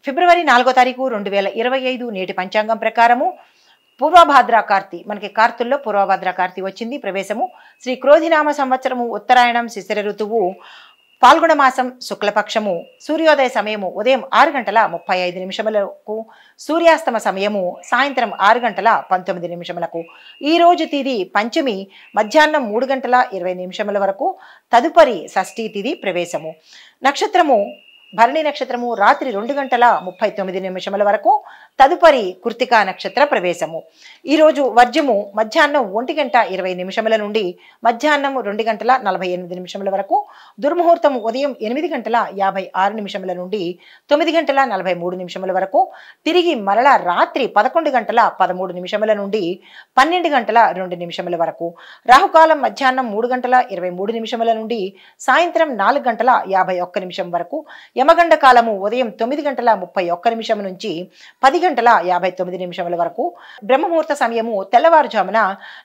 ఫిబ్రవరి 4వ తారీఖు 2025 నేటి పంచాంగం ప్రకారము పూర్వభాద్ర కార్తీ, మనకి కార్తుల్లో పూర్వభాద్ర కార్తీ వచ్చింది. ప్రవేశము శ్రీ క్రోధినామ సంవత్సరము, ఉత్తరాయణం, శిశిర ఋతువు, పాల్గొన మాసం, శుక్లపక్షము. సూర్యోదయ సమయము ఉదయం 6:35 సూర్యాస్తమ సమయము సాయంత్రం 6:19. ఈ రోజు తిథి పంచమి మధ్యాహ్నం 3:20 వరకు. తదుపరి షష్ఠీ తిథి ప్రవేశము. నక్షత్రము భరణి నక్షత్రము రాత్రి 2:39 వరకు. తదుపరి కృత్తికా నక్షత్ర ప్రవేశము. ఈరోజు వర్జము మధ్యాహ్నం 1:20 నుండి మధ్యాహ్నం 2:48 వరకు. దుర్ముహూర్తము ఉదయం 8:56 నుండి 9:43 వరకు. తిరిగి మరలా రాత్రి 11:13 నుండి 12:02 వరకు. రాహుకాలం మధ్యాహ్నం 3:23 నుండి సాయంత్రం 4:51 వరకు. యమగండ కాలము ఉదయం 9:31 నుంచి 10:59 వరకు. బ్రహ్మముహూర్త సమయము తెల్లవారుజామున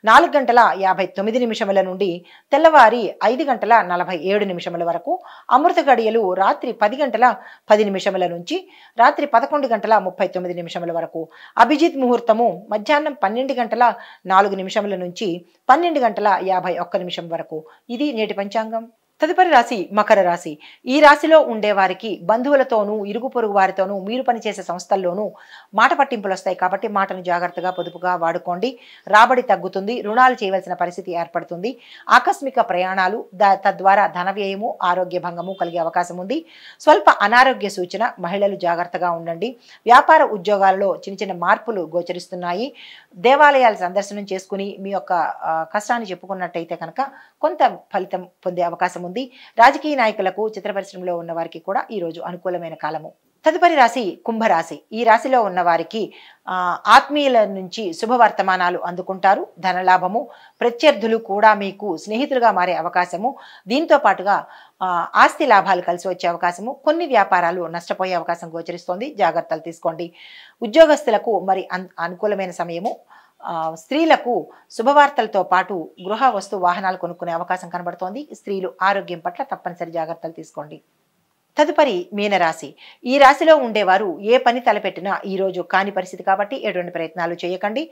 4:59 నుండి తెల్లవారి 5:47 వరకు. అమృత గడియలు రాత్రి 10:10 నుంచి రాత్రి 11:39 వరకు. అభిజిత్ ముహూర్తము మధ్యాహ్నం 12:04 నుంచి 12:51 వరకు. ఇది నేటి పంచాంగం. తదుపరి రాశి మకర రాశి. ఈ రాశిలో ఉండేవారికి బంధువులతోనూ ఇరుగు పొరుగు వారితోనూ మీరు పనిచేసే సంస్థల్లోనూ మాట పట్టింపులు వస్తాయి కాబట్టి మాటను జాగ్రత్తగా పొదుపుగా వాడుకోండి. రాబడి తగ్గుతుంది. రుణాలు చేయవలసిన పరిస్థితి ఏర్పడుతుంది. ఆకస్మిక ప్రయాణాలు, తద్వారా ధన వ్యయము, ఆరోగ్య భంగము కలిగే అవకాశం ఉంది. స్వల్ప అనారోగ్య సూచన. మహిళలు జాగ్రత్తగా ఉండండి. వ్యాపార ఉద్యోగాలలో చిన్న చిన్న మార్పులు గోచరిస్తున్నాయి. దేవాలయాల సందర్శనం చేసుకుని మీ యొక్క కష్టాన్ని చెప్పుకున్నట్టయితే కనుక కొంత ఫలితం పొందే అవకాశం ఉంది. రాజకీయ నాయకులకు, చిత్ర పరిశ్రమలో ఉన్న వారికి కూడా ఈరోజు అనుకూలమైన కాలము. తదుపరి రాశి కుంభరాశి. ఈ రాశిలో ఉన్న వారికి ఆత్మీయుల నుంచి శుభవర్తమానాలు అందుకుంటారు. ధనలాభము. ప్రత్యర్థులు కూడా మీకు స్నేహితులుగా మారే అవకాశము. దీంతో పాటుగా ఆస్తి లాభాలు కలిసి వచ్చే అవకాశము. కొన్ని వ్యాపారాలు నష్టపోయే అవకాశం గోచరిస్తోంది. జాగ్రత్తలు తీసుకోండి. ఉద్యోగస్తులకు మరి అనుకూలమైన సమయము. స్త్రీలకు శుభవార్తలతో పాటు గృహ వస్తు వాహనాలు కొనుక్కునే అవకాశం కనబడుతోంది. స్త్రీలు ఆరోగ్యం పట్ల తప్పనిసరి జాగ్రత్తలు తీసుకోండి. తదుపరి మీనరాశి. ఈ రాశిలో ఉండేవారు ఏ పని తలపెట్టినా ఈరోజు కాని పరిస్థితి కాబట్టి ఎటువంటి ప్రయత్నాలు చేయకండి.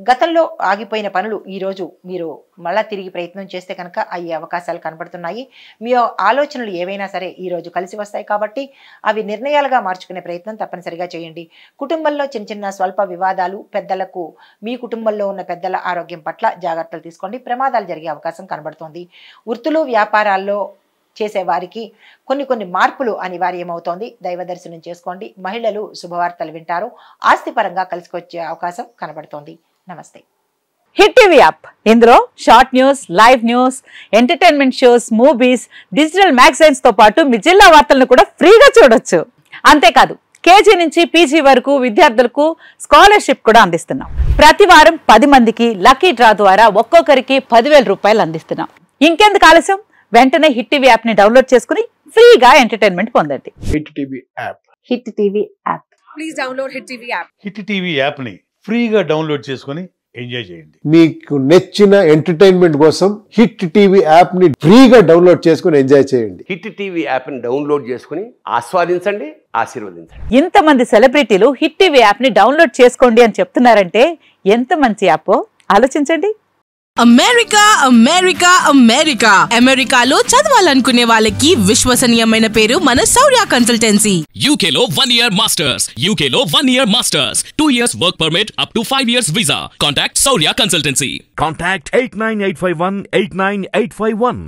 గతంలో ఆగిపోయిన పనులు ఈరోజు మీరు మళ్ళా తిరిగి ప్రయత్నం చేస్తే కనుక అయ్యే అవకాశాలు కనబడుతున్నాయి. మీ ఆలోచనలు ఏవైనా సరే ఈరోజు కలిసి వస్తాయి కాబట్టి అవి నిర్ణయాలుగా మార్చుకునే ప్రయత్నం తప్పనిసరిగా చేయండి. కుటుంబంలో చిన్న చిన్న స్వల్ప వివాదాలు, పెద్దలకు మీ కుటుంబంలో ఉన్న పెద్దల ఆరోగ్యం పట్ల జాగ్రత్తలు తీసుకోండి. ప్రమాదాలు జరిగే అవకాశం కనబడుతోంది. వృత్తులు వ్యాపారాల్లో చేసేవారికి కొన్ని మార్పులు అనివార్యమవుతోంది. దైవ దర్శనం చేసుకోండి. మహిళలు శుభవార్తలు వింటారు. ఆస్తిపరంగా కలిసికొచ్చే అవకాశం కనబడుతోంది. నమస్తే. Hit TV app. ఇందులో short news, live news, entertainment shows, movies, digital magazines తో పాటు మీ జిల్లా వార్తలను కూడా ఫ్రీగా చూడొచ్చు. అంతేకాదు కేజీ నుంచి పీజీ వరకు విద్యార్థులకు స్కాలర్షిప్ కూడా అందిస్తున్నాం. ప్రతి వారం 10 మందికి లక్కీ డ్రా ద్వారా ఒక్కొక్కరికి 10,000 రూపాయలు అందిస్తున్నాం. ఇంకెందుకు ఆలస్యం? వెంటనే హిట్ టీవీ యాప్ ని డౌన్లోడ్ చేసుకుని ఫ్రీగా ఎంటర్టైన్మెంట్ పొందండి. Hit TV app. Hit TV app. Please download hit TV app. Hit TV app ని ఫ్రీగా డౌన్లోడ్ చేసుకుని ఎంజాయ్ చేయండి. మీకు నచ్చిన ఎంటర్టైన్మెంట్ కోసం హిట్ టీవీ యాప్ ని ఫ్రీగా డౌన్లోడ్ చేసుకుని ఎంజాయ్ చేయండి. హిట్ టీవీ యాప్ ని డౌన్లోడ్ చేసుకుని ఆస్వాదించండి, ఆశీర్వదించండి. ఇంతమంది సెలబ్రిటీలు హిట్ టీవీ యాప్ ని డౌన్లోడ్ చేసుకోండి అని చెప్తున్నారంటే ఎంత మంచి యాప్ ఆలోచించండి. అమెరికా అమెరికా అమెరికా అమెరికాలో చదవాలనుకునే వాళ్ళకి విశ్వసనీయమైన పేరు మన శౌర్య కన్సల్టెన్సీ. UK లో 1 year masters. UK లో 1 year masters. 2 years work permit up to 5 years visa. Contact Saurya Consultancy. Contact 89851 89851.